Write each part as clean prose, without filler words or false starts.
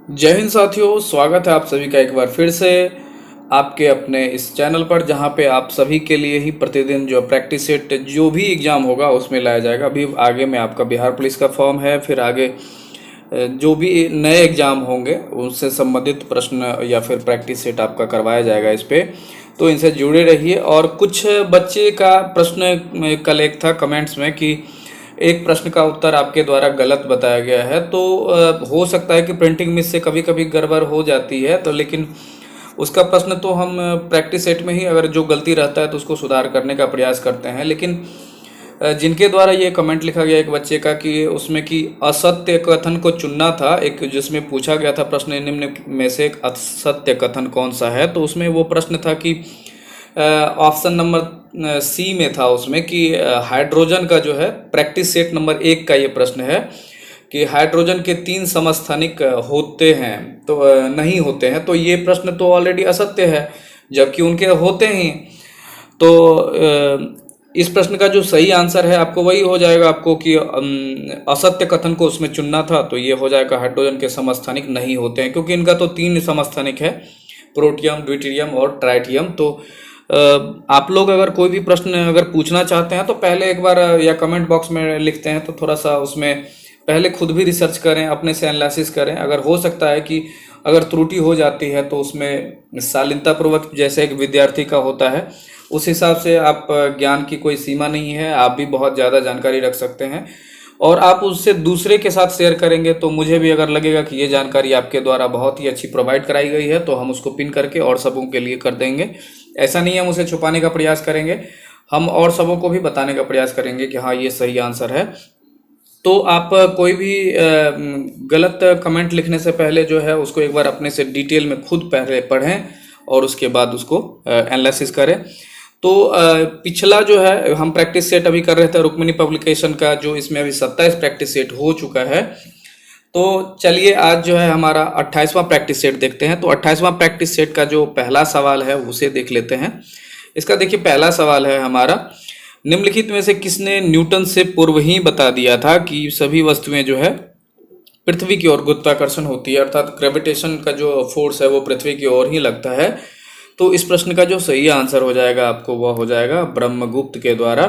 जय हिंद साथियों, स्वागत है आप सभी का एक बार फिर से आपके अपने इस चैनल पर, जहां पे आप सभी के लिए ही प्रतिदिन जो प्रैक्टिस सेट जो भी एग्ज़ाम होगा उसमें लाया जाएगा। अभी आगे में आपका बिहार पुलिस का फॉर्म है, फिर आगे जो भी नए एग्ज़ाम होंगे उनसे संबंधित प्रश्न या फिर प्रैक्टिस सेट आपका करवाया जाएगा इस पे। तो इनसे जुड़े रहिए। और कुछ बच्चे का प्रश्न कल एक था कमेंट्स में कि एक प्रश्न का उत्तर आपके द्वारा गलत बताया गया है। तो हो सकता है कि प्रिंटिंग मिस से कभी कभी गड़बड़ हो जाती है, तो लेकिन उसका प्रश्न तो हम प्रैक्टिस सेट में ही अगर जो गलती रहता है तो उसको सुधार करने का प्रयास करते हैं। लेकिन जिनके द्वारा ये कमेंट लिखा गया एक बच्चे का कि उसमें कि असत्य कथन को चुनना था, एक जिसमें पूछा गया था प्रश्न निम्न में से एक असत्य कथन कौन सा है, तो उसमें वो प्रश्न था कि ऑप्शन नंबर सी में था उसमें कि हाइड्रोजन का जो है प्रैक्टिस सेट नंबर 1 का ये प्रश्न है कि हाइड्रोजन के 3 समस्थानिक होते हैं तो नहीं होते हैं। तो ये प्रश्न तो ऑलरेडी असत्य है, जबकि उनके होते ही। तो इस प्रश्न का जो सही आंसर है आपको वही हो जाएगा, आपको कि असत्य कथन को उसमें चुनना था, तो ये हो जाएगा हाइड्रोजन के समस्थानिक नहीं होते हैं, क्योंकि इनका तो 3 समस्थानिक है, प्रोटियम, ड्यूटेरियम और ट्राइटियम। तो आप लोग अगर कोई भी प्रश्न अगर पूछना चाहते हैं तो पहले एक बार या कमेंट बॉक्स में लिखते हैं तो थोड़ा सा उसमें पहले खुद भी रिसर्च करें, अपने से एनालिसिस करें। अगर हो सकता है कि अगर त्रुटि हो जाती है तो उसमें शालीनतापूर्वक, जैसे एक विद्यार्थी का होता है उस हिसाब से, आप ज्ञान की कोई सीमा नहीं है, आप भी बहुत ज़्यादा जानकारी रख सकते हैं और आप उससे दूसरे के साथ शेयर करेंगे तो मुझे भी अगर लगेगा कि ये जानकारी आपके द्वारा बहुत ही अच्छी प्रोवाइड कराई गई है तो हम उसको पिन करके और सबों के लिए कर देंगे। ऐसा नहीं है हम उसे छुपाने का प्रयास करेंगे, हम और सबों को भी बताने का प्रयास करेंगे कि हाँ ये सही आंसर है। तो आप कोई भी गलत कमेंट लिखने से पहले जो है उसको एक बार अपने से डिटेल में खुद पहले पढ़ें और उसके बाद उसको एनालिसिस करें। तो पिछला जो है हम प्रैक्टिस सेट अभी कर रहे थे रुक्मिणी पब्लिकेशन का, जो इसमें अभी 27 प्रैक्टिस सेट हो चुका है। तो चलिए आज जो है हमारा 28वां प्रैक्टिस सेट देखते हैं। तो 28वां प्रैक्टिस सेट का जो पहला सवाल है उसे देख लेते हैं। इसका देखिए पहला सवाल है हमारा, निम्नलिखित में से किसने न्यूटन से पूर्व ही बता दिया था कि सभी वस्तुएं जो है पृथ्वी की ओर गुरुत्वाकर्षण होती है, अर्थात ग्रेविटेशन का जो फोर्स है वो पृथ्वी की ओर ही लगता है। तो इस प्रश्न का जो सही आंसर हो जाएगा आपको वह हो जाएगा ब्रह्मगुप्त के द्वारा।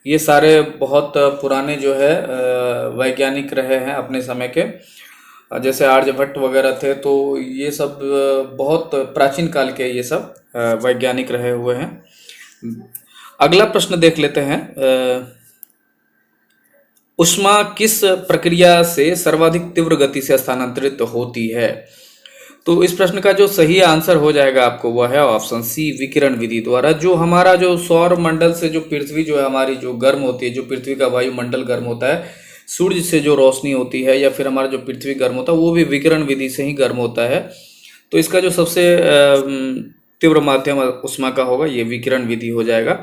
ये सारे बहुत पुराने जो है वैज्ञानिक रहे हैं अपने समय के, जैसे आर्यभट्ट वगैरह थे, तो ये सब बहुत प्राचीन काल के ये सब वैज्ञानिक रहे हुए हैं। अगला प्रश्न देख लेते हैं। ऊष्मा किस प्रक्रिया से सर्वाधिक तीव्र गति से स्थानांतरित होती है? तो इस प्रश्न का जो सही आंसर हो जाएगा आपको वह है ऑप्शन सी, विकिरण विधि द्वारा। जो हमारा जो सौर मंडल से जो पृथ्वी जो है हमारी जो गर्म होती है, जो पृथ्वी का वायुमंडल गर्म होता है, सूर्य से जो रोशनी होती है या फिर हमारा जो पृथ्वी गर्म होता है वो भी विकिरण विधि से ही गर्म होता है। तो इसका जो सबसे तीव्र माध्यम ऊष्मा का होगा ये विकिरण विधि हो जाएगा।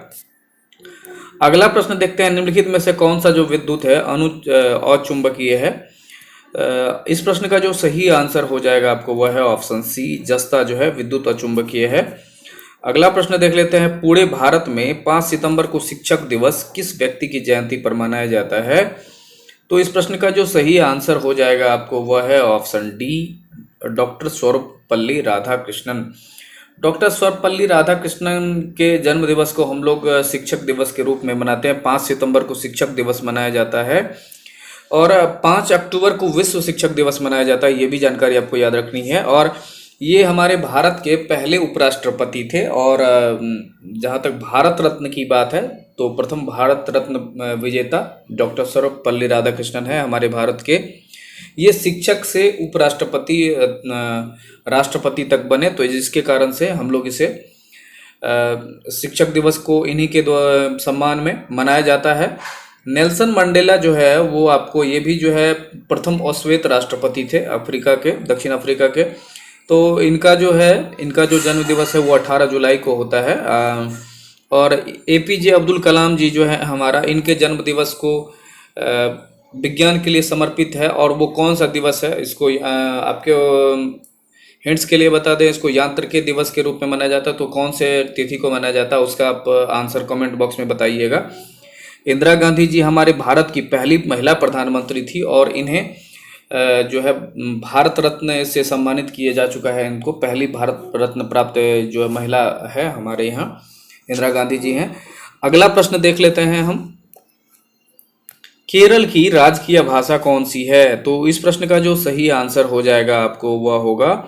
अगला प्रश्न देखते हैं, निम्नलिखित में से कौन सा जो विद्युत है अचुंबकीय है? इस प्रश्न का जो सही आंसर हो जाएगा आपको वह है ऑप्शन सी, जस्ता जो है विद्युत अचुंबकीय है। अगला प्रश्न देख लेते हैं, पूरे भारत में 5 सितंबर को शिक्षक दिवस किस व्यक्ति की जयंती पर मनाया जाता है? तो इस प्रश्न का जो सही आंसर हो जाएगा आपको वह है option D, doctor Sarvepalli Radhakrishnan. Doctor Sarvepalli Radhakrishnan के जन्म दिवस को हम लोग शिक्षक दिवस के रूप में मनाते हैं। 5 सितंबर को शिक्षक दिवस मनाया जाता है और 5 अक्टूबर को विश्व शिक्षक दिवस मनाया जाता है, ये भी जानकारी आपको याद रखनी है। और ये हमारे भारत के पहले उपराष्ट्रपति थे। और जहाँ तक भारत रत्न की बात है तो प्रथम भारत रत्न विजेता डॉक्टर सर्वपल्ली राधाकृष्णन है हमारे भारत के। ये शिक्षक से उपराष्ट्रपति राष्ट्रपति तक बने, तो जिसके कारण से हम लोग इसे शिक्षक दिवस को इन्हीं के सम्मान में मनाया जाता है। नेल्सन मंडेला जो है वो आपको ये भी जो है प्रथम अश्वेत राष्ट्रपति थे अफ्रीका के, दक्षिण अफ्रीका के। तो इनका जो जन्म दिवस है वो 18 जुलाई को होता है। और एपीजे अब्दुल कलाम जी जो है हमारा, इनके जन्म दिवस को विज्ञान के लिए समर्पित है। और वो कौन सा दिवस है इसको आपके हिंट्स के लिए बता दें, इसको यांत्रिकी दिवस के रूप में मनाया जाता है। तो कौन से तिथि को मनाया जाता है उसका आप आंसर कमेंट बॉक्स में बताइएगा। इंदिरा गांधी जी हमारे भारत की पहली महिला प्रधानमंत्री थी और इन्हें जो है भारत रत्न से सम्मानित किया जा चुका है इनको। पहली भारत रत्न प्राप्त जो महिला है हमारे यहाँ इंदिरा गांधी जी हैं। अगला प्रश्न देख लेते हैं हम। केरल की राजकीय भाषा कौन सी है? तो इस प्रश्न का जो सही आंसर हो जाएगा आपको वह होगा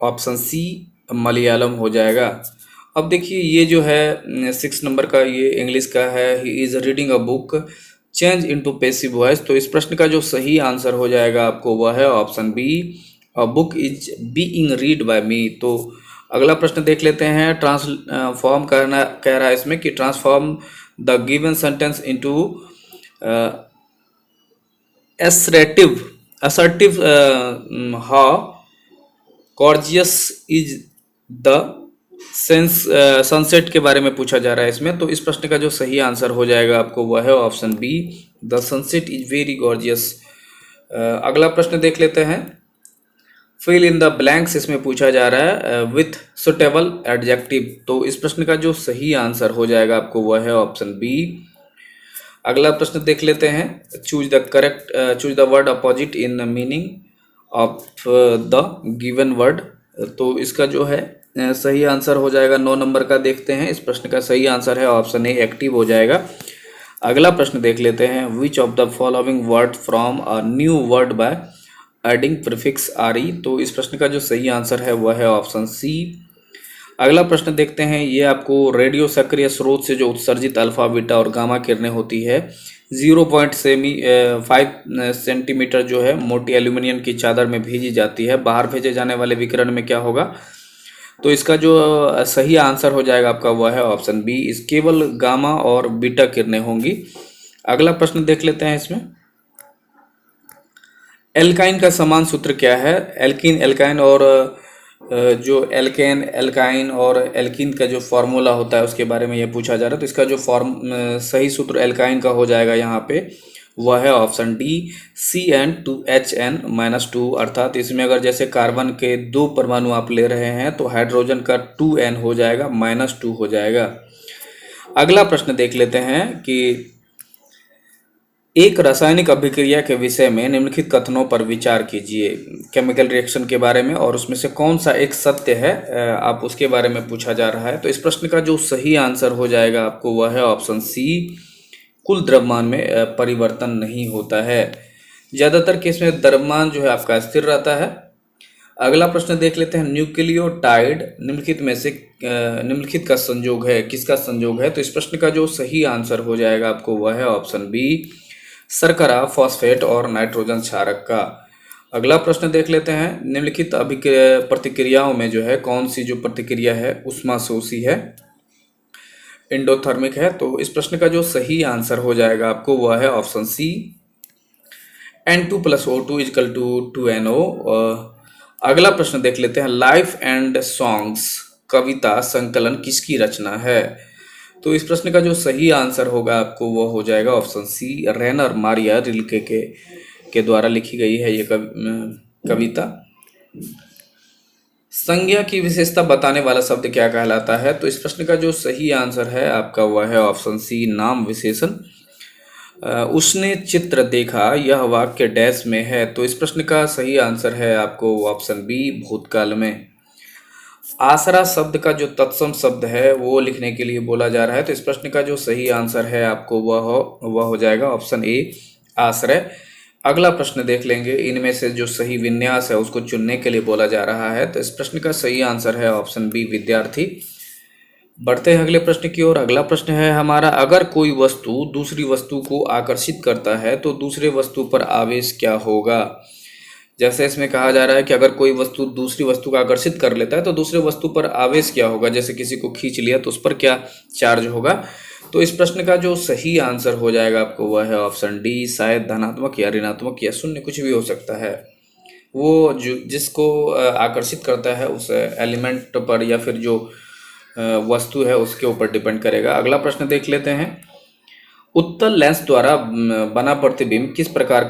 ऑप्शन सी, मलयालम हो जाएगा। अब देखिए ये जो है 6 नंबर का, ये इंग्लिश का है। He is reading a book change into passive voice. तो इस प्रश्न का जो सही आंसर हो जाएगा आपको वह है option B, a book is being read by me. तो अगला प्रश्न देख लेते हैं। ट्रांसफॉर्म करना कह रहा है इसमें कि transform the given sentence into assertive how gorgeous is the sunset के बारे में पूछा जा रहा है इसमें। तो इस प्रश्न का जो सही आंसर हो जाएगा आपको वह है option B, the sunset is very gorgeous. अगला प्रश्न देख लेते हैं। फिल इन द ब्लैंक्स इसमें पूछा जा रहा है विथ सुटेबल एडजेक्टिव। तो इस प्रश्न का जो सही आंसर हो जाएगा आपको वह है ऑप्शन बी। अगला प्रश्न देख लेते हैं। Choose the word opposite in meaning of the given word. तो इसका जो है सही आंसर हो जाएगा 9 नंबर का। देखते हैं, इस प्रश्न का सही आंसर है ऑप्शन ए, एक्टिव हो जाएगा। अगला प्रश्न देख लेते हैं। Which of the following word from a new word by adding prefix R E. तो इस प्रश्न का जो सही आंसर है वह है ऑप्शन सी। अगला प्रश्न देखते हैं। ये आपको रेडियो सक्रिय स्रोत से जो उत्सर्जित अल्फा, बीटा और गामा किरणें होती है 0.5 सेंटीमीटर जो है मोटी एल्यूमिनियम की चादर में भेजी जाती है। बाहर भेजे जाने वाले विकिरण में क्या होगा? तो इसका जो सही आंसर हो जाएगा आपका वह है ऑप्शन बी, इस केवल गामा और बीटा किरणें होंगी। अगला प्रश्न देख लेते हैं इसमें। एल्काइन का समान सूत्र क्या है? एल्कीन, एल्काइन और जो एल्केन, एल्काइन और एल्कीन का जो फार्मूला होता है उसके बारे में ये पूछा जा रहा है। तो इसका जो सही सूत्र एल्काइन का हो जाएगा यहाँ पे वह है ऑप्शन डी, CN2HN-2। अर्थात इसमें अगर जैसे कार्बन के 2 परमाणु आप ले रहे हैं तो हाइड्रोजन का 2N हो जाएगा, -2 हो जाएगा। अगला प्रश्न देख लेते हैं कि एक रासायनिक अभिक्रिया के विषय में निम्नलिखित कथनों पर विचार कीजिए। केमिकल रिएक्शन के बारे में, और उसमें से कौन सा एक सत्य है आप उसके बारे में पूछा जा रहा है। तो इस प्रश्न का जो सही आंसर हो जाएगा आपको वह है ऑप्शन सी, कुल द्रव्यमान में परिवर्तन नहीं होता है। ज़्यादातर केस में द्रव्यमान जो है आपका स्थिर रहता है। अगला प्रश्न देख लेते हैं। न्यूक्लियोटाइड निम्नलिखित में से निम्नलिखित का संयोग है, किसका संयोग है? तो इस प्रश्न का जो सही आंसर हो जाएगा आपको वह है ऑप्शन बी, शर्करा, फॉस्फेट और नाइट्रोजन क्षारक का। अगला प्रश्न देख लेते हैं। निम्नलिखित प्रतिक्रियाओं में जो है कौन सी जो प्रतिक्रिया है ऊष्माशोषी है, एंडोथर्मिक है? तो इस प्रश्न का जो सही आंसर हो जाएगा आपको वह है option C, N2 + O2 = 2NO। अगला प्रश्न देख लेते हैं। लाइफ एंड सॉन्ग्स कविता संकलन किसकी रचना है? तो इस प्रश्न का जो सही आंसर होगा आपको वो हो जाएगा ऑप्शन सी, रेनर मारिया रिल्के के द्वारा लिखी गई है ये कविता। संज्ञा की विशेषता बताने वाला शब्द क्या कहलाता है? तो इस प्रश्न का जो सही आंसर है आपका वह है ऑप्शन सी, नाम विशेषण। उसने चित्र देखा, यह वाक्य डैश में है। तो इस प्रश्न का सही आंसर है आपको ऑप्शन बी, भूतकाल में। आसरा शब्द का जो तत्सम शब्द है वो लिखने के लिए बोला जा रहा है। तो इस प्रश्न का जो सही आंसर है आपको वह हो जाएगा ऑप्शन ए, आश्रय। अगला प्रश्न देख लेंगे। इनमें से जो सही विन्यास है उसको चुनने के लिए बोला जा रहा है। तो इस प्रश्न का सही आंसर है ऑप्शन बी, विद्यार्थी। बढ़ते हैं अगले प्रश्न की ओर। अगला प्रश्न है हमारा, अगर कोई वस्तु दूसरी वस्तु को आकर्षित करता है तो दूसरे वस्तु पर आवेश क्या होगा? जैसे इसमें कहा जा रहा है कि अगर कोई वस्तु दूसरी वस्तु को आकर्षित कर लेता है तो दूसरे वस्तु पर आवेश क्या होगा? जैसे किसी को खींच लिया तो उस पर क्या चार्ज होगा? तो इस प्रश्न का जो सही आंसर हो जाएगा आपको वह है ऑप्शन डी, शायद धनात्मक या ऋणात्मक या शून्य, कुछ भी हो सकता है। वो जो जिसको आकर्षित करता है उस एलिमेंट पर या फिर जो वस्तु है उसके ऊपर डिपेंड करेगा। अगला प्रश्न देख लेते हैं। उत्तल लेंस द्वारा बना प्रतिबिंब किस प्रकार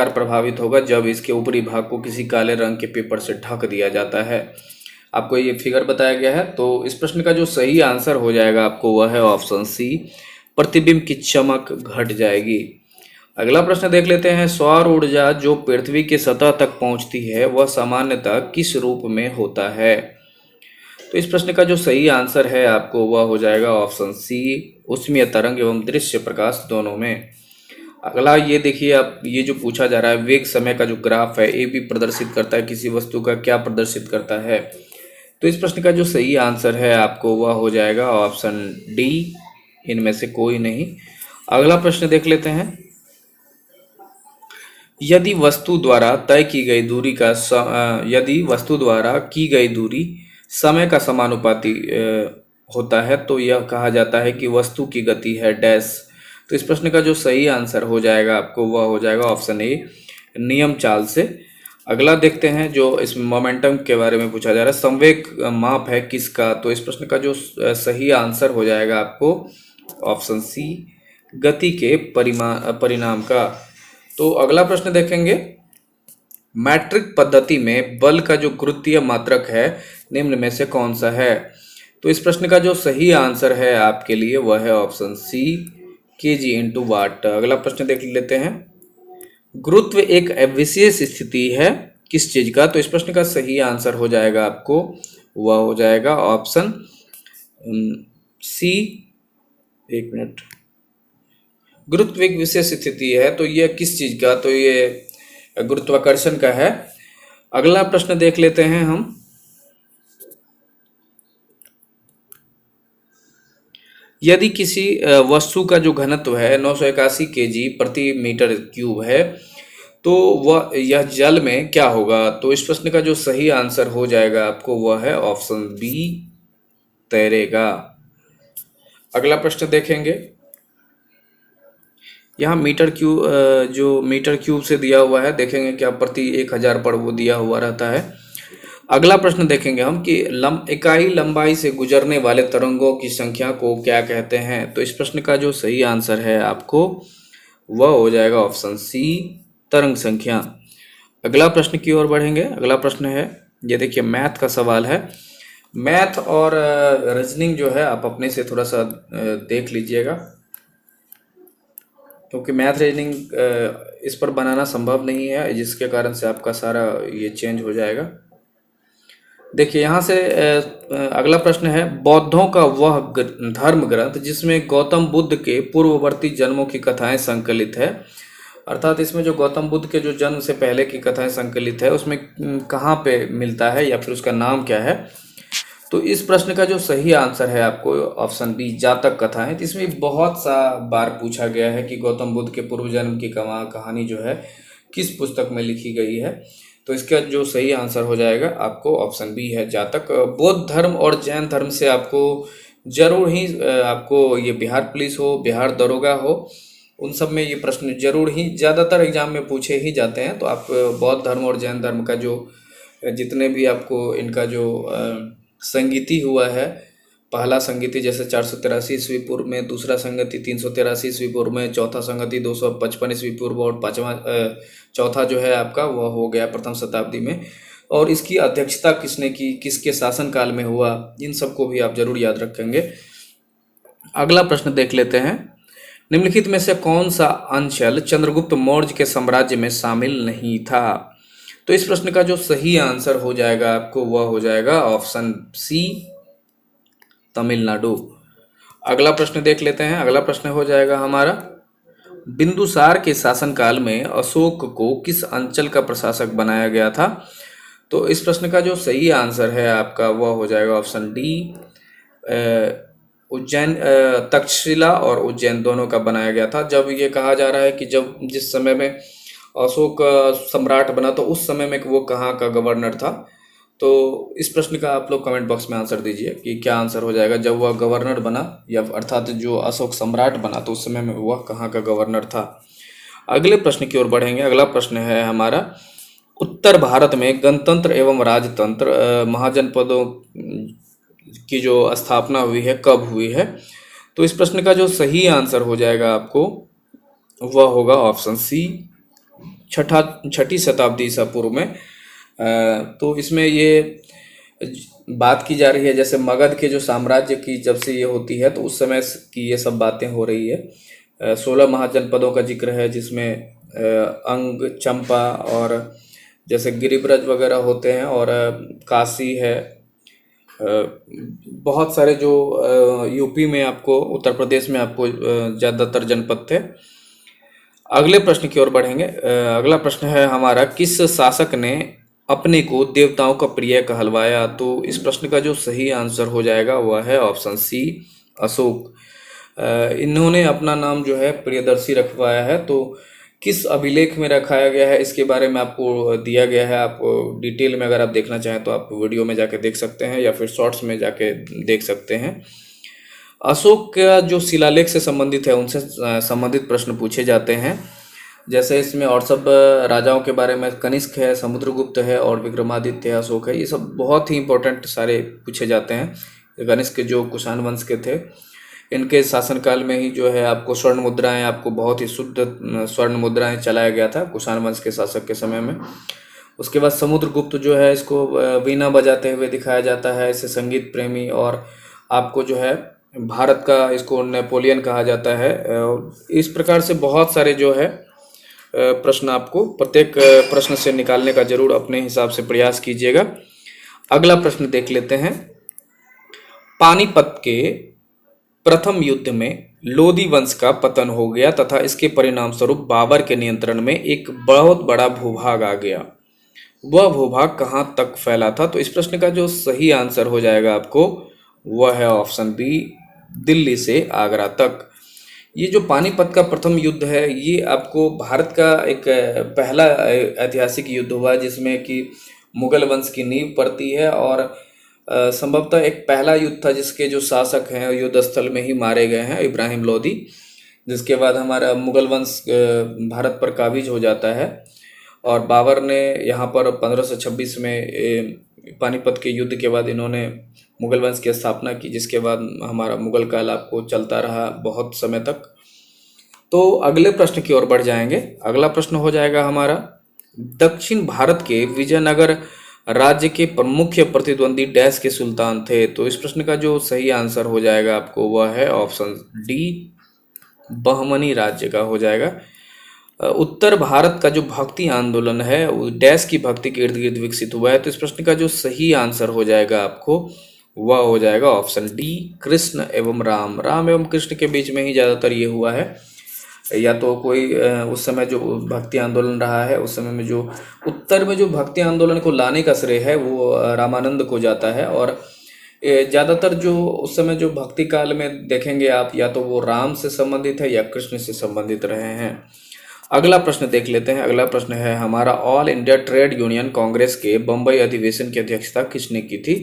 प्रभावित होगा जब इसके ऊपरी भाग को किसी काले रंग के पेपर से ढक दिया जाता है? आपको ये फिगर बताया गया है। तो इस प्रश्न का जो सही आंसर हो जाएगा आपको वह है ऑप्शन सी, प्रतिबिंब की चमक घट जाएगी। अगला प्रश्न देख लेते हैं। सौर ऊर्जा जो पृथ्वी की सतह तक पहुंचती है वह सामान्यतः किस रूप में होता है? तो इस प्रश्न का जो सही आंसर है आपको वह हो जाएगा ऑप्शन सी, ऊष्मीय तरंग एवं दृश्य प्रकाश दोनों में। अगला ये देखिए, आप ये जो पूछा जा रहा है वेग समय का जो ग्राफ है ये भी प्रदर्शित करता है किसी वस्तु का, क्या प्रदर्शित करता है? तो इस प्रश्न का जो सही आंसर है आपको वह हो जाएगा ऑप्शन डी, इनमें से कोई नहीं। अगला प्रश्न देख लेते हैं। यदि वस्तु द्वारा तय की गई दूरी का यदि वस्तु द्वारा की गई दूरी समय का समानुपाती होता है तो यह कहा जाता है कि वस्तु की गति है डैश। तो इस प्रश्न का जो सही आंसर हो जाएगा आपको वह हो जाएगा ऑप्शन ए, नियम चाल से। अगला देखते हैं जो इसमें मोमेंटम के बारे में पूछा जा रहा है। संवेग माप है किसका? तो इस प्रश्न का जो सही आंसर हो जाएगा आपको ऑप्शन सी, गति के परिणाम का। तो अगला प्रश्न देखेंगे। मैट्रिक पद्धति में बल का जो गुरुत्वीय मात्रक है निम्न में से कौन सा है? तो इस प्रश्न का जो सही आंसर है आपके लिए वह है ऑप्शन सी, केजी इंटू वाट। अगला प्रश्न देख लेते हैं। गुरुत्व एक विशेष स्थिति है किस चीज का? तो इस प्रश्न का सही आंसर हो जाएगा आपको वह हो जाएगा ऑप्शन सी, एक मिनट, गुरुत्व एक विशेष स्थिति है तो यह किस चीज का? तो ये गुरुत्वाकर्षण का है। अगला प्रश्न देख लेते हैं हम। यदि किसी वस्तु का जो घनत्व है 981 केजी प्रति मीटर क्यूब है तो वह यह जल में क्या होगा? तो इस प्रश्न का जो सही आंसर हो जाएगा आपको वह है ऑप्शन बी, तैरेगा। अगला प्रश्न देखेंगे। यहाँ मीटर क्यूब जो मीटर क्यूब से दिया हुआ है, देखेंगे क्या प्रति 1000 पर वो दिया हुआ रहता है। अगला प्रश्न देखेंगे हम कि इकाई लंबाई से गुजरने वाले तरंगों की संख्या को क्या कहते हैं? तो इस प्रश्न का जो सही आंसर है आपको वह हो जाएगा ऑप्शन सी, तरंग संख्या। अगला प्रश्न की ओर बढ़ेंगे। अगला प्रश्न है, ये देखिए मैथ का सवाल है। मैथ और रीजनिंग जो है आप अपने से थोड़ा सा देख लीजिएगा, क्योंकि मैथ रीजनिंग इस पर बनाना संभव नहीं है, जिसके कारण से आपका सारा ये चेंज हो जाएगा। देखिए यहाँ से अगला प्रश्न है। बौद्धों का वह धर्म ग्रंथ जिसमें गौतम बुद्ध के पूर्ववर्ती जन्मों की कथाएं संकलित है, अर्थात इसमें जो गौतम बुद्ध के जो जन्म से पहले की कथाएं संकलित है उसमें कहाँ पे मिलता है या फिर उसका नाम क्या है? तो इस प्रश्न का जो सही आंसर है आपको ऑप्शन बी, जातक कथाएं। तो इसमें बहुत सा बार पूछा गया है कि गौतम बुद्ध के पूर्व जन्म की कहानी जो है किस पुस्तक में लिखी गई है। तो इसका जो सही आंसर हो जाएगा आपको ऑप्शन बी है, जातक। बौद्ध धर्म और जैन धर्म से आपको जरूर ही आपको ये बिहार पुलिस हो, बिहार दरोगा हो, उन सब में ये प्रश्न जरूर ही ज़्यादातर एग्जाम में पूछे ही जाते हैं। तो आप बौद्ध धर्म और जैन धर्म का जो जितने भी आपको इनका जो संगीति हुआ है, पहला संगीति जैसे 483 ईस्वी पूर्व में, दूसरा संगति 383 ईस्वी पूर्व में, चौथा संगति 255 ईस्वी पूर्व और चौथा जो है आपका वह हो गया प्रथम शताब्दी में। और इसकी अध्यक्षता किसने की, किसके शासनकाल में हुआ, इन सबको भी आप जरूर याद रखेंगे। अगला प्रश्न देख लेते हैं। निम्नलिखित में से कौन सा अंचल चंद्रगुप्त मौर्य के साम्राज्य में शामिल नहीं था? तो इस प्रश्न का जो सही आंसर हो जाएगा आपको वह हो जाएगा ऑप्शन सी, तमिलनाडु। अगला प्रश्न देख लेते हैं। अगला प्रश्न हो जाएगा हमारा, बिंदुसार के शासनकाल में अशोक को किस अंचल का प्रशासक बनाया गया था? तो इस प्रश्न का जो सही आंसर है आपका वह हो जाएगा ऑप्शन डी, उज्जैन, तक्षशिला और उज्जैन दोनों का बनाया गया था। जब ये कहा जा रहा है कि जब जिस समय में अशोक सम्राट बना तो उस समय में वो कहाँ का गवर्नर था? तो इस प्रश्न का आप लोग कमेंट बॉक्स में आंसर दीजिए कि क्या आंसर हो जाएगा। जब वह गवर्नर बना या अर्थात जो अशोक सम्राट बना तो उस समय में वह कहाँ का गवर्नर था? अगले प्रश्न की ओर बढ़ेंगे। अगला प्रश्न है हमारा, उत्तर भारत में गणतंत्र एवं राजतंत्र महाजनपदों की जो स्थापना हुई है कब हुई है? तो इस प्रश्न का जो सही आंसर हो जाएगा आपको वह होगा ऑप्शन सी, छठी शताब्दी ईसा पूर्व में। तो इसमें ये बात की जा रही है जैसे मगध के जो साम्राज्य की जब से ये होती है तो उस समय की ये सब बातें हो रही है। 16 महाजनपदों का जिक्र है, जिसमें अंग, चंपा और जैसे गिरिब्रज वगैरह होते हैं, और काशी है। बहुत सारे जो यूपी में आपको, उत्तर प्रदेश में आपको ज़्यादातर जनपद थे। अगले प्रश्न की ओर बढ़ेंगे। अगला प्रश्न है हमारा, किस शासक ने अपने को देवताओं का प्रिय कहलवाया? तो इस प्रश्न का जो सही आंसर हो जाएगा वह है ऑप्शन सी, अशोक। इन्होंने अपना नाम जो है प्रियदर्शी रखवाया है। तो किस अभिलेख में रखाया गया है इसके बारे में आपको दिया गया है। आप डिटेल में अगर आप देखना चाहें तो आप वीडियो में जाके देख सकते हैं, या फिर शॉर्ट्स में जाके देख सकते हैं। अशोक का जो शिलालेख से संबंधित है, उनसे संबंधित प्रश्न पूछे जाते हैं। जैसे इसमें और सब राजाओं के बारे में, कनिष्क है, समुद्रगुप्त है और विक्रमादित्य है, अशोक है, ये सब बहुत ही इंपॉर्टेंट सारे पूछे जाते हैं। कनिष्क जो कुषाण वंश के थे, इनके शासनकाल में ही जो है आपको स्वर्ण मुद्राएं, आपको बहुत ही शुद्ध स्वर्ण मुद्राएं चलाया गया था कुषाण वंश के शासक के समय में। उसके बाद समुद्रगुप्त जो है, इसको वीणा बजाते हुए दिखाया जाता है, इसे संगीत प्रेमी, और आपको जो है भारत का इसको नेपोलियन कहा जाता है। इस प्रकार से बहुत सारे जो है प्रश्न आपको प्रत्येक प्रश्न से निकालने का जरूर अपने हिसाब से प्रयास कीजिएगा। अगला प्रश्न देख लेते हैं। पानीपत के प्रथम युद्ध में लोदी वंश का पतन हो गया तथा इसके परिणाम स्वरूप बाबर के नियंत्रण में एक बहुत बड़ा भूभाग आ गया। वह भूभाग कहाँ तक फैला था? तो इस प्रश्न का जो सही आंसर हो जाएगा आपको वह है ऑप्शन बी, दिल्ली से आगरा तक। ये जो पानीपत का प्रथम युद्ध है, ये आपको भारत का एक पहला ऐतिहासिक युद्ध हुआ जिसमें कि मुगल वंश की नींव पड़ती है, और संभवतः एक पहला युद्ध था जिसके जो शासक हैं युद्ध स्थल में ही मारे गए हैं, इब्राहिम लोदी। जिसके बाद हमारा मुगल वंश भारत पर काबिज हो जाता है, और बाबर ने यहाँ पर 1526 में पानीपत के युद्ध के बाद इन्होंने मुगल वंश की स्थापना की, जिसके बाद हमारा मुगल काल आपको चलता रहा बहुत समय तक। तो अगले प्रश्न की ओर बढ़ जाएंगे। अगला प्रश्न हो जाएगा हमारा, दक्षिण भारत के विजयनगर राज्य के मुख्य प्रतिद्वंदी डैश के सुल्तान थे? तो इस प्रश्न का जो सही आंसर हो जाएगा आपको वह है ऑप्शन डी, बहमनी राज्य का हो जाएगा। उत्तर भारत का जो भक्ति आंदोलन है वो डैश की भक्ति के इर्द गिर्द विकसित हुआ है। तो इस प्रश्न का जो सही आंसर हो जाएगा आपको वह हो जाएगा ऑप्शन डी, कृष्ण एवं राम। राम एवं कृष्ण के बीच में ही ज़्यादातर ये हुआ है, या तो कोई उस समय जो भक्ति आंदोलन रहा है, उस समय में जो उत्तर में जो भक्ति आंदोलन को लाने का श्रेय है वो रामानंद को जाता है। और ज़्यादातर जो उस समय जो भक्ति काल में देखेंगे आप, या तो वो राम से संबंधित है या कृष्ण से संबंधित रहे हैं। अगला प्रश्न देख लेते हैं। अगला प्रश्न है हमारा, all India trade union Congress के बम्बई अधिवेशन की अध्यक्षता किसने की थी?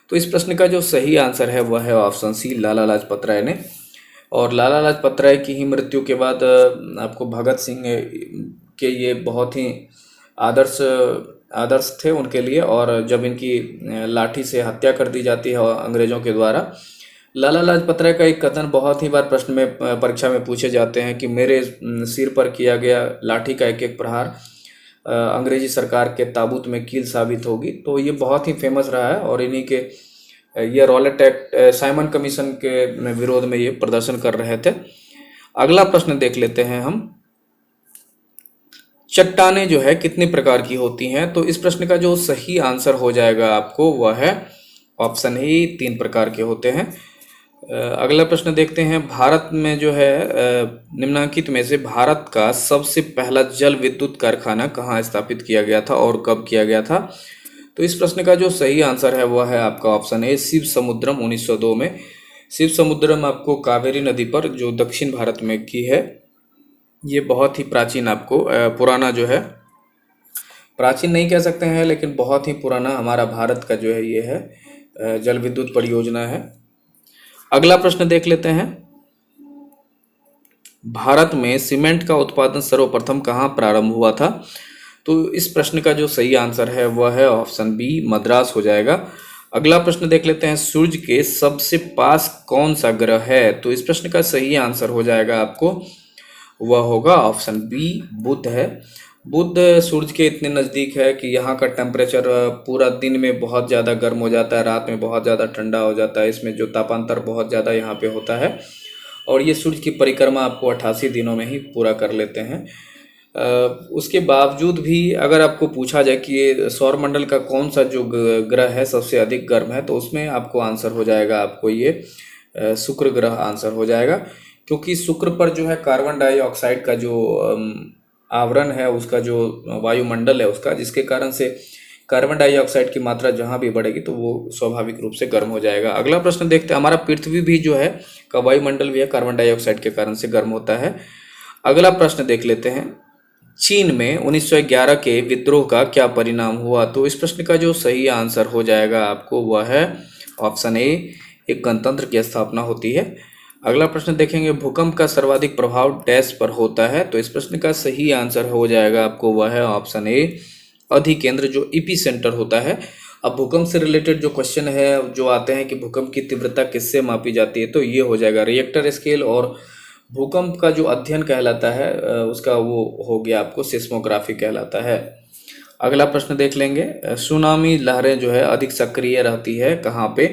तो इस प्रश्न का जो सही आंसर है वह है ऑप्शन सी, लाला लाजपत राय ने। और लाला लाजपत राय की ही मृत्यु के बाद आपको भगत सिंह के ये बहुत ही आदर्श थे उनके लिए, और जब इनकी लाठी से हत्या कर दी जाती है अंग्रेजों के द्वारा, लाला लाजपत राय का एक कथन बहुत ही बार प्रश्न में परीक्षा में पूछे जाते हैं कि मेरे सिर पर किया गया लाठी का एक एक प्रहार अंग्रेजी सरकार के ताबूत में कील साबित होगी। तो ये बहुत ही फेमस रहा है, और इन्हीं के ये रॉलेट एक्ट, साइमन कमीशन के विरोध में ये प्रदर्शन कर रहे थे। अगला प्रश्न देख लेते हैं हम, चट्टानें जो है कितने प्रकार की होती हैं? तो इस प्रश्न का जो सही आंसर हो जाएगा आपको वह है ऑप्शन ए, 3 प्रकार के होते हैं। अगला प्रश्न देखते हैं, भारत में जो है निम्नलिखित में से भारत का सबसे पहला जल विद्युत कारखाना कहाँ स्थापित किया गया था और कब किया गया था? तो इस प्रश्न का जो सही आंसर है वह है आपका ऑप्शन ए, शिव समुद्रम 1902 में। शिव समुद्रम आपको कावेरी नदी पर जो दक्षिण भारत में की है, ये बहुत ही प्राचीन आपको पुराना जो है, प्राचीन नहीं कह सकते हैं लेकिन बहुत ही पुराना हमारा भारत का जो है ये है जल विद्युत परियोजना है। अगला प्रश्न देख लेते हैं, भारत में सीमेंट का उत्पादन सर्वप्रथम कहाँ प्रारंभ हुआ था? तो इस प्रश्न का जो सही आंसर है वह है ऑप्शन बी, मद्रास हो जाएगा। अगला प्रश्न देख लेते हैं, सूर्य के सबसे पास कौन सा ग्रह है? तो इस प्रश्न का सही आंसर हो जाएगा आपको वह होगा ऑप्शन बी, बुध है। बुध सूर्य के इतने नज़दीक है कि यहाँ का टेम्परेचर पूरा दिन में बहुत ज़्यादा गर्म हो जाता है, रात में बहुत ज़्यादा ठंडा हो जाता है। इसमें जो तापांतर बहुत ज़्यादा यहाँ पे होता है, और ये सूर्य की परिक्रमा आपको 88 दिनों में ही पूरा कर लेते हैं। उसके बावजूद भी अगर आपको पूछा जाए कि ये सौरमंडल का कौन सा जो ग्रह है सबसे अधिक गर्म है, तो उसमें आपको आंसर हो जाएगा, आपको ये शुक्र ग्रह आंसर हो जाएगा। क्योंकि शुक्र पर जो है कार्बन डाइऑक्साइड का जो आवरण है, उसका जो वायुमंडल है उसका, जिसके कारण से कार्बन डाइऑक्साइड की मात्रा जहाँ भी बढ़ेगी तो वो स्वाभाविक रूप से गर्म हो जाएगा। अगला प्रश्न देखते हैं। हमारा पृथ्वी भी जो है का वायुमंडल भी है कार्बन डाइऑक्साइड के कारण से गर्म होता है। अगला प्रश्न देख लेते हैं। चीन में 1911 के विद्रोह का क्या परिणाम हुआ? तो इस प्रश्न का जो सही आंसर हो जाएगा आपको वह है ऑप्शन ए, एक गणतंत्र की स्थापना होती है। अगला प्रश्न देखेंगे। भूकंप का सर्वाधिक प्रभाव डैश पर होता है? तो इस प्रश्न का सही आंसर हो जाएगा आपको वह है ऑप्शन ए, अधिकेंद्र, जो इपी सेंटर होता है। अब भूकंप से रिलेटेड जो क्वेश्चन है जो आते हैं कि भूकंप की तीव्रता किससे मापी जाती है, तो ये हो जाएगा रिएक्टर स्केल। और भूकंप का जो अध्ययन कहलाता है उसका वो हो गया आपको सिस्मोग्राफी कहलाता है। अगला प्रश्न देख लेंगे। सुनामी लहरें जो है अधिक सक्रिय रहती है कहाँ पे?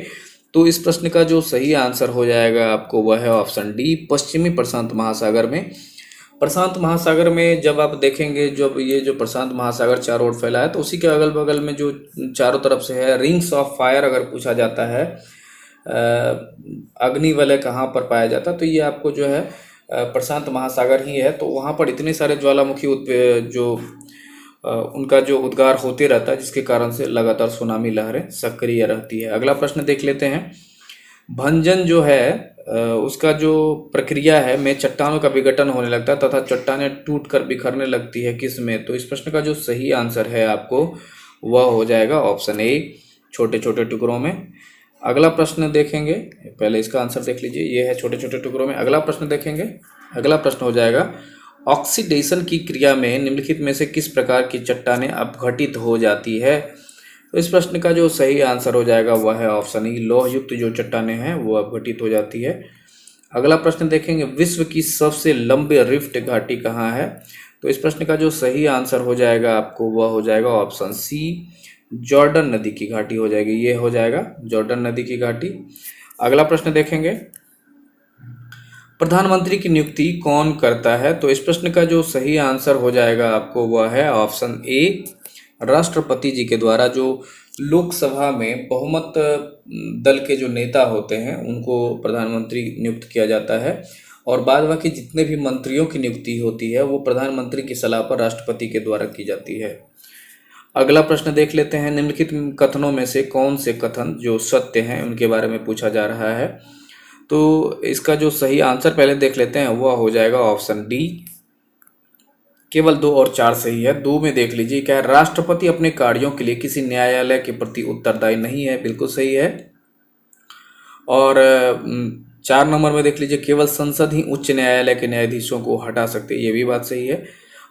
तो इस प्रश्न का जो सही आंसर हो जाएगा आपको वह है ऑप्शन डी, पश्चिमी प्रशांत महासागर में। प्रशांत महासागर में जब आप देखेंगे, जब ये जो प्रशांत महासागर चारों ओर फैला है, तो उसी के अगल बगल में जो चारों तरफ से है रिंग्स ऑफ फायर, अगर पूछा जाता है अग्नि वलय कहाँ पर पाया जाता, तो ये आपको जो है प्रशांत महासागर ही है। तो वहाँ पर इतने सारे ज्वालामुखी जो उनका जो उद्गार होते रहता है, जिसके कारण से लगातार सुनामी लहरें सक्रिय रहती है। अगला प्रश्न देख लेते हैं। भंजन जो है उसका जो प्रक्रिया है में चट्टानों का विघटन होने लगता है तथा चट्टानें टूटकर बिखरने लगती है किस में? तो इस प्रश्न का जो सही आंसर है आपको वह हो जाएगा ऑप्शन ए, छोटे छोटे टुकड़ों में। अगला प्रश्न देखेंगे। पहले इसका आंसर देख लीजिए, ये है छोटे छोटे टुकड़ों में। अगला प्रश्न देखेंगे। अगला प्रश्न हो जाएगा। ऑक्सीडेशन की क्रिया में निम्नलिखित में से किस प्रकार की चट्टानें अपघटित हो जाती है? तो इस प्रश्न का जो सही आंसर हो जाएगा वह है ऑप्शन ई, लौह युक्त जो चट्टानें हैं वो अपघटित हो जाती है। अगला प्रश्न देखेंगे। विश्व की सबसे लंबी रिफ्ट घाटी कहाँ है? तो इस प्रश्न का जो सही आंसर हो जाएगा आपको वह हो जाएगा ऑप्शन सी, जॉर्डन नदी की घाटी हो जाएगी। ये हो जाएगा जॉर्डन नदी की घाटी। अगला प्रश्न देखेंगे। प्रधानमंत्री की नियुक्ति कौन करता है? तो इस प्रश्न का जो सही आंसर हो जाएगा आपको वह है ऑप्शन ए, राष्ट्रपति जी के द्वारा। जो लोकसभा में बहुमत दल के जो नेता होते हैं उनको प्रधानमंत्री नियुक्त किया जाता है, और बाद बाकी जितने भी मंत्रियों की नियुक्ति होती है वो प्रधानमंत्री की सलाह पर राष्ट्रपति के द्वारा की जाती है। अगला प्रश्न देख लेते हैं। निम्नलिखित कथनों में से कौन से कथन जो सत्य हैं उनके बारे में पूछा जा रहा है। तो इसका जो सही आंसर पहले देख लेते हैं, वह हो जाएगा ऑप्शन डी, केवल 2 और 4 सही है। 2 में देख लीजिए क्या है, राष्ट्रपति अपने कार्यों के लिए किसी न्यायालय के प्रति उत्तरदायी नहीं है, बिल्कुल सही है। और 4 नंबर में देख लीजिए, केवल संसद ही उच्च न्यायालय के न्यायाधीशों को हटा सकते हैं, ये भी बात सही है।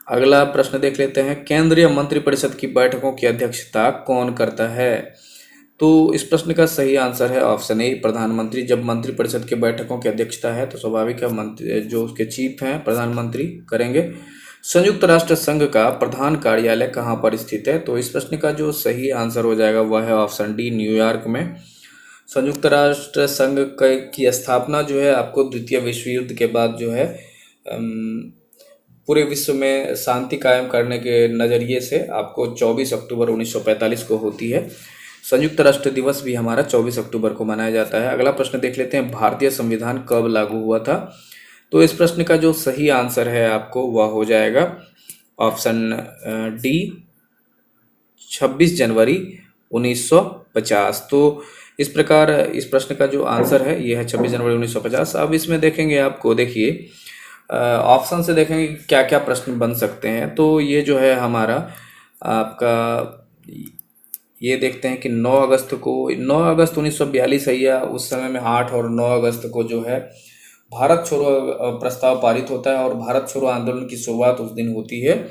अगला प्रश्न देख लेते हैं। केंद्रीय मंत्रिपरिषद की बैठकों की अध्यक्षता कौन करता है? तो इस प्रश्न का सही आंसर है ऑप्शन ए, प्रधानमंत्री। जब मंत्रिपरिषद की बैठकों की अध्यक्षता है तो स्वाभाविक है मंत्री जो उसके चीफ हैं प्रधानमंत्री करेंगे। संयुक्त राष्ट्र संघ का प्रधान कार्यालय कहाँ पर स्थित है? तो इस प्रश्न का जो सही आंसर हो जाएगा वह है ऑप्शन डी, न्यूयॉर्क में। संयुक्त राष्ट्र संघ की स्थापना जो है आपको द्वितीय विश्व युद्ध के बाद जो है पूरे विश्व में शांति कायम करने के नज़रिए से आपको 24 अक्टूबर 1945 को होती है। संयुक्त राष्ट्र दिवस भी हमारा 24 अक्टूबर को मनाया जाता है। अगला प्रश्न देख लेते हैं। भारतीय संविधान कब लागू हुआ था? तो इस प्रश्न का जो सही आंसर है आपको वह हो जाएगा ऑप्शन डी, 26 जनवरी 1950। तो इस प्रकार इस प्रश्न का जो आंसर है ये है 26 जनवरी 1950। अब इसमें देखेंगे आपको, देखिए ऑप्शन से देखेंगे क्या क्या प्रश्न बन सकते हैं। तो ये जो है हमारा आपका ये देखते हैं कि 9 अगस्त 1942 है, या उस समय में 8 और 9 अगस्त को जो है भारत छोड़ो प्रस्ताव पारित होता है, और भारत छोड़ो आंदोलन की शुरुआत उस दिन होती है।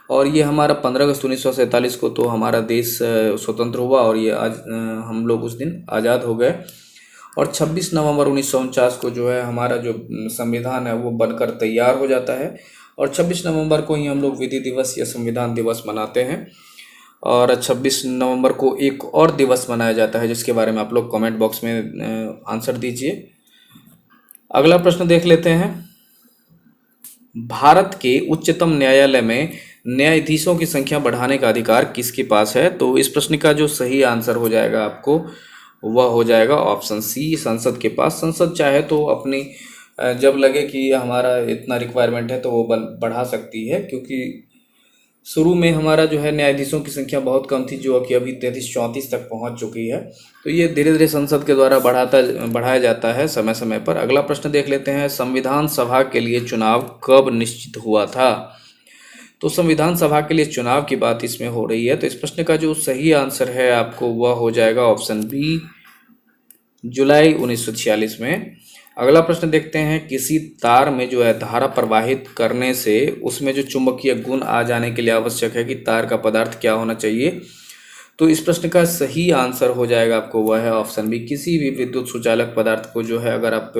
और ये हमारा 15 अगस्त 1947 को तो हमारा देश स्वतंत्र हुआ, और ये आज हम लोग उस दिन आज़ाद हो गए। और 26 नवंबर 1949 को जो है हमारा जो संविधान है वो बनकर तैयार हो जाता है, और 26 नवंबर को ही हम लोग विधि दिवस या संविधान दिवस मनाते हैं। और 26 नवंबर को एक और दिवस मनाया जाता है जिसके बारे में आप लोग कमेंट बॉक्स में आंसर दीजिए। अगला प्रश्न देख लेते हैं। भारत के उच्चतम न्यायालय में न्यायाधीशों की संख्या बढ़ाने का अधिकार किसके पास है? तो इस प्रश्न का जो सही आंसर हो जाएगा आपको वह हो जाएगा ऑप्शन सी, संसद के पास। संसद चाहे तो अपनी जब लगे कि हमारा इतना रिक्वायरमेंट है तो वो बढ़ा सकती है, क्योंकि शुरू में हमारा जो है न्यायाधीशों की संख्या बहुत कम थी, जो कि अभी 33-34 तक पहुंच चुकी है। तो ये धीरे धीरे संसद के द्वारा बढ़ाया जाता है समय समय पर। अगला प्रश्न देख लेते हैं। संविधान सभा के लिए चुनाव कब निश्चित हुआ था? तो संविधान सभा के लिए चुनाव की बात इसमें हो रही है, तो इस प्रश्न का जो सही आंसर है आपको वह हो जाएगा ऑप्शन बी, जुलाई 1946 में। अगला प्रश्न देखते हैं। किसी तार में जो है धारा प्रवाहित करने से उसमें जो चुंबकीय गुण आ जाने के लिए आवश्यक है कि तार का पदार्थ क्या होना चाहिए? तो इस प्रश्न का सही आंसर हो जाएगा आपको वह है ऑप्शन बी, किसी भी विद्युत सुचालक पदार्थ को जो है अगर आप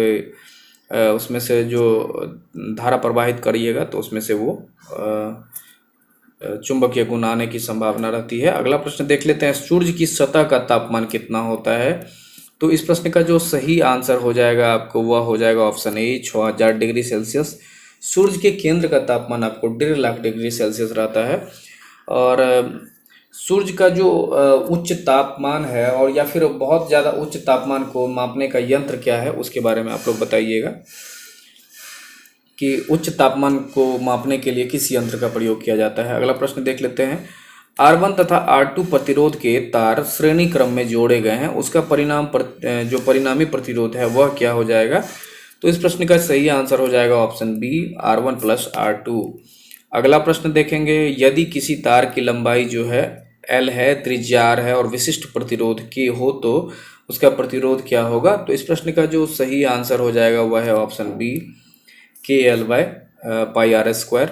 उसमें से जो धारा प्रवाहित करिएगा तो उसमें से वो चुंबकीय गुण आने की संभावना रहती है। अगला प्रश्न देख लेते हैं। सूर्य की सतह का तापमान कितना होता है? तो इस प्रश्न का जो सही आंसर हो जाएगा आपको वह हो जाएगा ऑप्शन ए, 6000 डिग्री सेल्सियस। सूर्य के केंद्र का तापमान आपको 1.5 लाख डिग्री सेल्सियस रहता है। और सूर्य का जो उच्च तापमान है और या फिर बहुत ज़्यादा उच्च तापमान को मापने का यंत्र क्या है, उसके बारे में आप लोग बताइएगा कि उच्च तापमान को मापने के लिए किस यंत्र का प्रयोग किया जाता है। अगला प्रश्न देख लेते हैं। R1 तथा R2 प्रतिरोध के तार श्रेणी क्रम में जोड़े गए हैं, उसका जो परिणामी प्रतिरोध है वह क्या हो जाएगा? तो इस प्रश्न का सही आंसर हो जाएगा ऑप्शन बी, R1 + R2। अगला प्रश्न देखेंगे। यदि किसी तार की लंबाई जो है L है, त्रिज्या R है और विशिष्ट प्रतिरोध K हो तो उसका प्रतिरोध क्या होगा? तो इस प्रश्न का जो सही आंसर हो जाएगा वह है ऑप्शन बी, KL/πr²।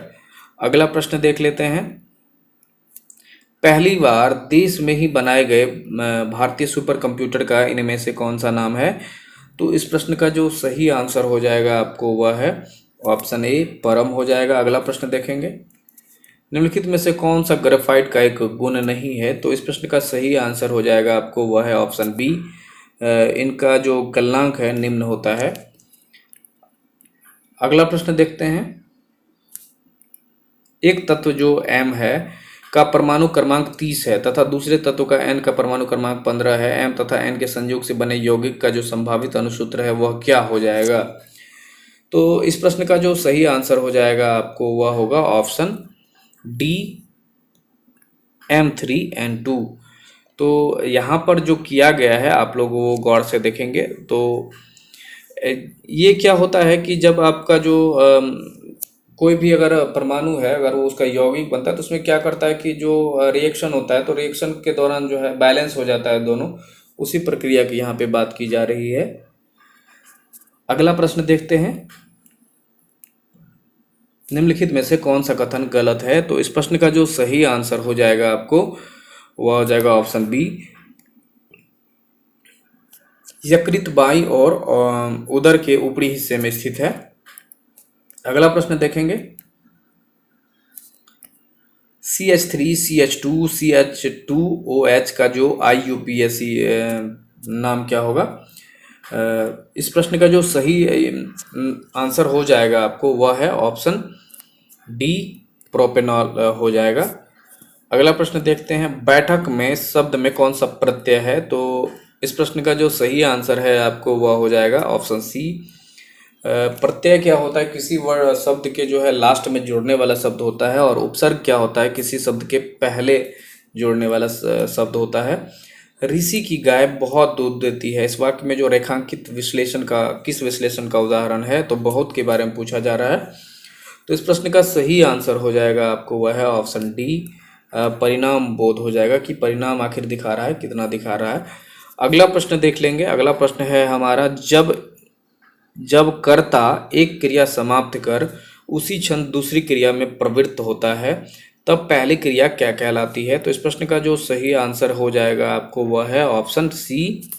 अगला प्रश्न देख लेते हैं। पहली बार देश में ही बनाए गए भारतीय सुपर कंप्यूटर का इनमें से कौन सा नाम है? तो इस प्रश्न का जो सही आंसर हो जाएगा आपको वह है ऑप्शन ए, परम हो जाएगा। अगला प्रश्न देखेंगे। निम्नलिखित में से कौन सा ग्रेफाइट का एक गुण नहीं है? तो इस प्रश्न का सही आंसर हो जाएगा आपको वह है ऑप्शन बी, इनका जो गलनांक है निम्न होता है। अगला प्रश्न देखते हैं। एक तत्व जो M है का परमाणु क्रमांक 30 है तथा दूसरे तत्व का N का परमाणु क्रमांक 15 है। M तथा N के संयोग से बने यौगिक का जो संभावित अणुसूत्र है वह क्या हो जाएगा? तो इस प्रश्न का जो सही आंसर हो जाएगा आपको वह होगा ऑप्शन डी, M3N2। तो यहाँ पर जो किया गया है आप लोग वो गौर से देखेंगे तो ये क्या होता है कि जब आपका जो कोई भी अगर परमाणु है, अगर वो उसका यौगिक बनता है तो उसमें क्या करता है कि जो रिएक्शन होता है तो रिएक्शन के दौरान जो है बैलेंस हो जाता है दोनों, उसी प्रक्रिया की यहाँ पे बात की जा रही है। अगला प्रश्न देखते हैं। निम्नलिखित में से कौन सा कथन गलत है? तो इस प्रश्न का जो सही आंसर हो जाएगा आपको वह हो जाएगा ऑप्शन बी, यकृत बाईं और उदर के ऊपरी हिस्से में स्थित है। अगला प्रश्न देखेंगे। CH3, CH2, CH2OH का जो IUPAC नाम क्या होगा? इस प्रश्न का जो सही आंसर हो जाएगा आपको वह है ऑप्शन डी, प्रोपेनॉल हो जाएगा। अगला प्रश्न देखते हैं। बैठक में शब्द में कौन सा प्रत्यय है? तो इस प्रश्न का जो सही आंसर है आपको वह हो जाएगा ऑप्शन सी। प्रत्यय क्या होता है? किसी वर्ड शब्द के जो है लास्ट में जोड़ने वाला शब्द होता है, और उपसर्ग क्या होता है? किसी शब्द के पहले जोड़ने वाला शब्द होता है। ऋषि की गाय बहुत दूध देती है, इस वाक्य में जो रेखांकित विश्लेषण का किस विश्लेषण का उदाहरण है? तो बहुत के बारे में पूछा जा रहा है। तो इस प्रश्न का सही आंसर हो जाएगा आपको वह है ऑप्शन डी, परिणाम बोध हो जाएगा कि परिणाम आखिर दिखा रहा है, कितना दिखा रहा है। अगला प्रश्न देख लेंगे। अगला प्रश्न है हमारा, जब कर्ता एक क्रिया समाप्त कर उसी क्षण दूसरी क्रिया में प्रवृत्त होता है तब पहली क्रिया क्या कहलाती है? तो इस प्रश्न का जो सही आंसर हो जाएगा आपको वह है ऑप्शन सी,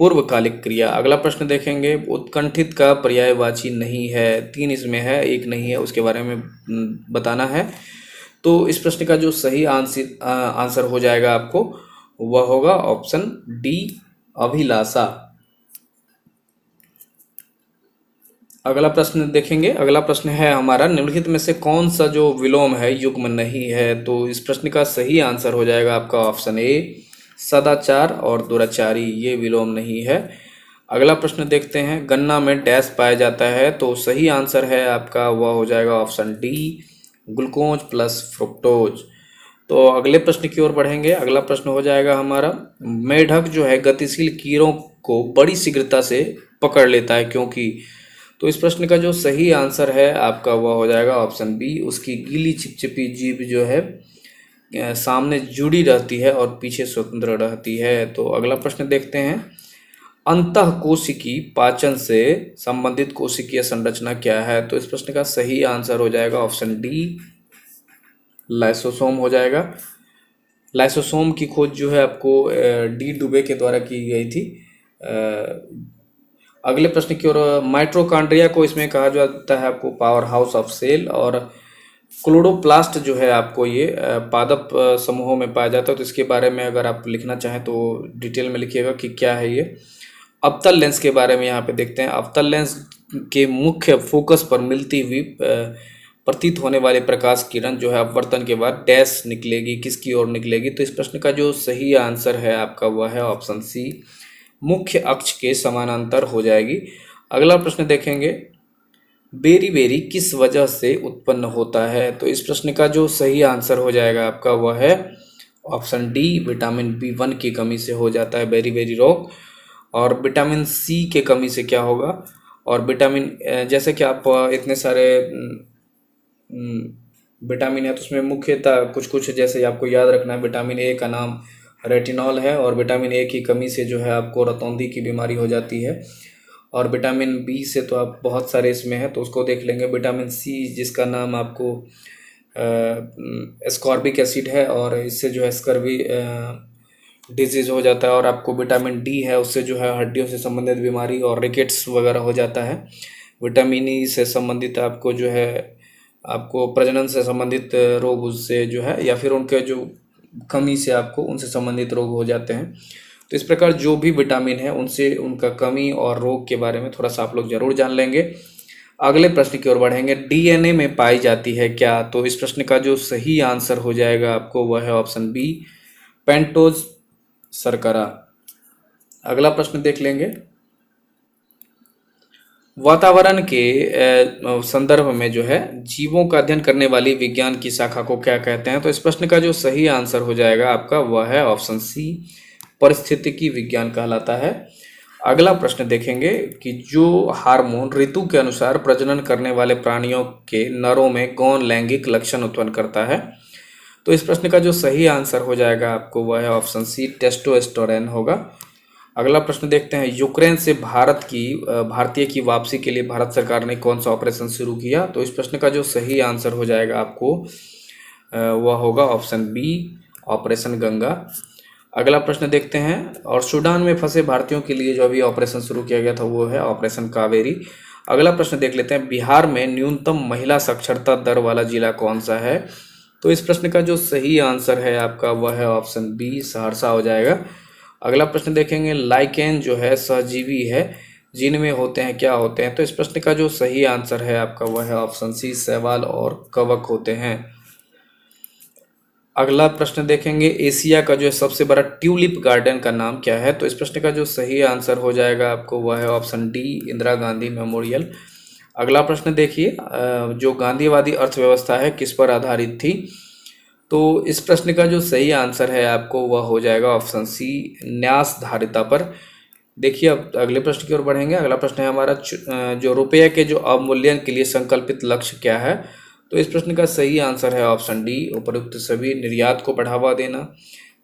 पूर्वकालिक क्रिया। अगला प्रश्न देखेंगे। उत्कंठित का पर्यायवाची नहीं है, 3 इसमें है, 1 नहीं है, उसके बारे में बताना है। तो इस प्रश्न का जो सही आंसर हो जाएगा आपको वह होगा ऑप्शन डी, अभिलाषा। अगला प्रश्न देखेंगे। अगला प्रश्न है हमारा, निम्नलिखित में से कौन सा जो विलोम है युग्म नहीं है? तो इस प्रश्न का सही आंसर हो जाएगा आपका ऑप्शन ए, सदाचार और दुराचारी, ये विलोम नहीं है। अगला प्रश्न देखते हैं, गन्ना में डैश पाया जाता है? तो सही आंसर है आपका वह हो जाएगा option D, glucose plus fructose. तो अगले प्रश्न की ओर बढ़ेंगे। अगला प्रश्न हो जाएगा हमारा, मेढक जो है गतिशील कीड़ों को बड़ी शीघ्रता से पकड़ लेता है क्योंकि? तो इस प्रश्न का जो सही आंसर है आपका वह हो जाएगा ऑप्शन बी, उसकी गीली चिपचिपी जीभ जो है सामने जुड़ी रहती है और पीछे स्वतंत्र रहती है। तो अगला प्रश्न देखते हैं, अंतःकोशिकी पाचन से संबंधित कोशिकीय संरचना क्या है? तो इस प्रश्न का सही आंसर हो जाएगा ऑप्शन डी, लाइसोसोम हो जाएगा। लाइसोसोम की खोज जो है आपको डी डुबे के द्वारा की गई थी। अगले प्रश्न की ओर, माइटोकॉन्ड्रिया को इसमें कहा जाता है आपको पावर हाउस ऑफ सेल, और क्लोरोप्लास्ट जो है आपको ये पादप समूहों में पाया जाता है। तो इसके बारे में अगर आप लिखना चाहें तो डिटेल में लिखिएगा कि क्या है ये। अवतल लेंस के बारे में यहाँ पे देखते हैं। अवतल लेंस के मुख्य फोकस पर मिलती हुई प्रतीत होने वाले प्रकाश किरण जो है अपवर्तन के बाद डैश निकलेगी, किसकी ओर निकलेगी? तो इस प्रश्न का जो सही आंसर है आपका वह है ऑप्शन सी, मुख्य अक्ष के समानांतर हो जाएगी। अगला प्रश्न देखेंगे, बेरी बेरी किस वजह से उत्पन्न होता है? तो इस प्रश्न का जो सही आंसर हो जाएगा आपका वह है ऑप्शन डी, विटामिन B1 की कमी से हो जाता है बेरी बेरी रोग। और विटामिन सी के कमी से क्या होगा? और विटामिन जैसे कि आप इतने सारे विटामिन है तो उसमें मुख्यतः कुछ कुछ जैसे आपको याद रखना है। विटामिन ए का नाम रेटिनॉल है, और विटामिन ए की कमी से जो है आपको रतौंधी की बीमारी हो जाती है। और विटामिन बी से तो आप बहुत सारे इसमें है तो उसको देख लेंगे। विटामिन सी जिसका नाम आपको एस्कॉर्बिक एसिड है, और इससे जो है स्कर्वी डिजीज़ हो जाता है। और आपको विटामिन डी है, उससे जो है हड्डियों से संबंधित बीमारी और रिकेट्स वगैरह हो जाता है। विटामिन ई से संबंधित आपको जो है आपको प्रजनन से संबंधित रोग उससे जो है, या फिर उनके जो कमी से आपको उनसे संबंधित रोग हो जाते हैं। तो इस प्रकार जो भी विटामिन है उनसे उनका कमी और रोग के बारे में थोड़ा सा आप लोग जरूर जान लेंगे। अगले प्रश्न की ओर बढ़ेंगे, डीएनए में पाई जाती है क्या? तो इस प्रश्न का जो सही आंसर हो जाएगा आपको वह है ऑप्शन बी, पेंटोज शर्करा। अगला प्रश्न देख लेंगे, वातावरण के संदर्भ में जो है जीवों का अध्ययन करने वाली विज्ञान की शाखा को क्या कहते हैं? तो इस प्रश्न का जो सही आंसर हो जाएगा आपका वह है ऑप्शन सी, परिस्थितिकी विज्ञान कहलाता है। अगला प्रश्न देखेंगे कि जो हार्मोन ऋतु के अनुसार प्रजनन करने वाले प्राणियों के नरों में गौण लैंगिक लक्षण उत्पन्न करता है? तो इस प्रश्न का जो सही आंसर हो जाएगा आपको वह है ऑप्शन सी, टेस्टोस्टेरोन होगा। अगला प्रश्न देखते हैं, यूक्रेन से भारतीय की वापसी के लिए भारत सरकार ने कौन सा ऑपरेशन शुरू किया? तो इस प्रश्न का जो सही आंसर हो जाएगा आपको वह होगा ऑप्शन बी, ऑपरेशन गंगा। अगला प्रश्न देखते हैं, और सूडान में फंसे भारतीयों के लिए जो अभी ऑपरेशन शुरू किया गया था वो है ऑपरेशन कावेरी। अगला प्रश्न देख लेते हैं, बिहार में न्यूनतम महिला साक्षरता दर वाला जिला कौन सा है? तो इस प्रश्न का जो सही आंसर है आपका वह है ऑप्शन बी, सहरसा हो जाएगा। अगला प्रश्न देखेंगे, लाइकेन जो है सहजीवी है, जिनमें होते हैं क्या होते हैं? तो इस प्रश्न का जो सही आंसर है आपका वह है ऑप्शन सी, शैवाल और कवक होते हैं। अगला प्रश्न देखेंगे, एशिया का जो है सबसे बड़ा ट्यूलिप गार्डन का नाम क्या है? तो इस प्रश्न का जो सही आंसर हो जाएगा आपको वह है option D, Indira Gandhi memorial. अगला प्रश्न देखिए, जो गांधीवादी अर्थव्यवस्था है किस पर आधारित थी? तो इस प्रश्न का जो सही आंसर है आपको वह हो जाएगा ऑप्शन सी, न्यास धारिता पर। देखिए अब अगले प्रश्न की ओर बढ़ेंगे। अगला प्रश्न है हमारा, जो रुपये के जो अवमूल्यन के लिए संकल्पित लक्ष्य क्या है? तो इस प्रश्न का सही आंसर है ऑप्शन डी, उपरोक्त सभी। निर्यात को बढ़ावा देना,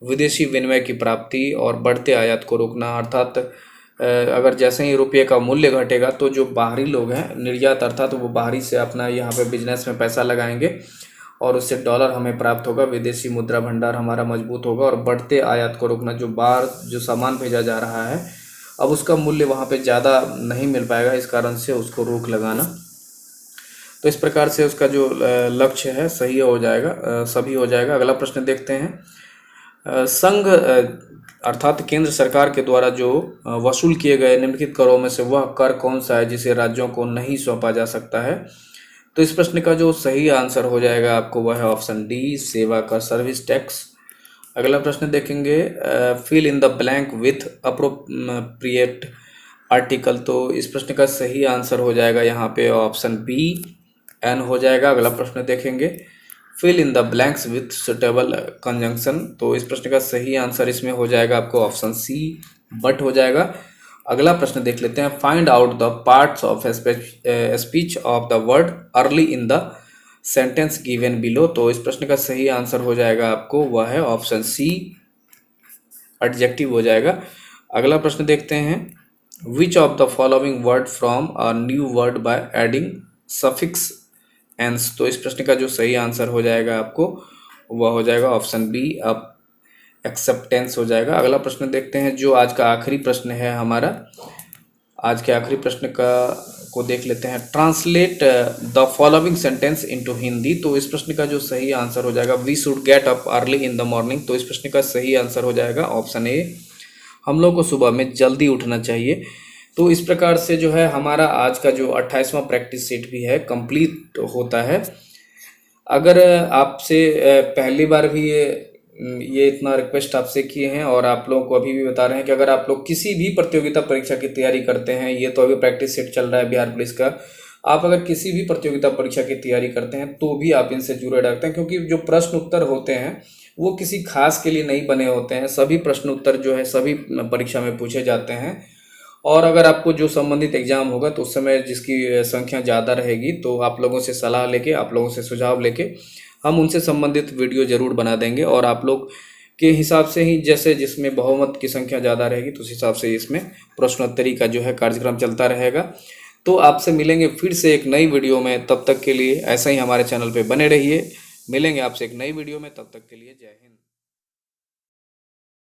विदेशी विनिमय की प्राप्ति और बढ़ते आयात को रोकना। अर्थात अगर जैसे ही रुपये का मूल्य घटेगा तो जो बाहरी लोग हैं, निर्यात अर्थात वो बाहरी से अपना यहाँ पे बिजनेस में पैसा लगाएंगे और उससे डॉलर हमें प्राप्त होगा, विदेशी मुद्रा भंडार हमारा मजबूत होगा। और बढ़ते आयात को रोकना, जो बाहर जो सामान भेजा जा रहा है अब उसका मूल्य वहाँ पे ज़्यादा नहीं मिल पाएगा, इस कारण से उसको रोक लगाना। तो इस प्रकार से उसका जो लक्ष्य है सही हो जाएगा, सभी हो जाएगा। अगला प्रश्न देखते हैं, संघ अर्थात केंद्र सरकार के द्वारा जो वसूल किए गए निम्नलिखित करों में से वह कर कौन सा है जिसे राज्यों को नहीं सौंपा जा सकता है? तो इस प्रश्न का जो सही आंसर हो जाएगा आपको वह है ऑप्शन डी, सेवा कर, सर्विस टैक्स। अगला प्रश्न देखेंगे, fill in the blank with appropriate article. तो इस प्रश्न का सही आंसर हो जाएगा यहाँ पे ऑप्शन बी, एन हो जाएगा। अगला प्रश्न देखेंगे, fill in the blanks with suitable conjunction. तो इस प्रश्न का सही आंसर इसमें हो जाएगा आपको ऑप्शन सी, बट हो जाएगा। अगला प्रश्न देख लेते हैं, find out the parts of speech of the word early in the sentence given below. तो इस प्रश्न का सही आंसर हो जाएगा आपको वह है ऑप्शन सी, एडजेक्टिव हो जाएगा। अगला प्रश्न देखते हैं, which of the following word from a new word by adding suffix ance. तो इस प्रश्न का जो सही आंसर हो जाएगा आपको वह हो जाएगा ऑप्शन बी, अब एक्सेप्टेंस हो जाएगा। अगला प्रश्न देखते हैं जो आज का आखिरी प्रश्न है हमारा। आज के आखिरी प्रश्न को देख लेते हैं, translate the following sentence into Hindi. तो इस प्रश्न का जो सही आंसर हो जाएगा, we should get up early in the morning. तो इस प्रश्न का सही आंसर हो जाएगा ऑप्शन ए, हम लोग को सुबह में जल्दी उठना चाहिए। तो इस प्रकार से जो है हमारा आज का जो 28वां प्रैक्टिस सेट भी है कंप्लीट होता है। अगर आपसे पहली बार भी ये इतना रिक्वेस्ट आपसे किए हैं और आप लोगों को अभी भी बता रहे हैं कि अगर आप लोग किसी भी प्रतियोगिता परीक्षा की तैयारी करते हैं, ये तो अभी प्रैक्टिस सेट चल रहा है बिहार पुलिस का, आप अगर किसी भी प्रतियोगिता परीक्षा की तैयारी करते हैं तो भी आप इनसे जुड़े रखते हैं, क्योंकि जो प्रश्न उत्तर होते हैं वो किसी खास के लिए नहीं बने होते हैं। सभी प्रश्न उत्तर जो है सभी परीक्षा में पूछे जाते हैं। और अगर आपको जो संबंधित एग्जाम होगा तो उस समय जिसकी संख्या ज़्यादा रहेगी तो आप लोगों से सलाह लेके, आप लोगों से सुझाव लेके हम उनसे संबंधित वीडियो जरूर बना देंगे। और आप लोग के हिसाब से ही, जैसे जिसमें बहुमत की संख्या ज़्यादा रहेगी तो उस हिसाब से इसमें प्रश्नोत्तरी का जो है कार्यक्रम चलता रहेगा। तो आपसे मिलेंगे फिर से एक नई वीडियो में, तब तक के लिए ऐसा ही हमारे चैनल पे बने रहिए। मिलेंगे आपसे एक नई वीडियो में, तब तक के लिए जय हिंद।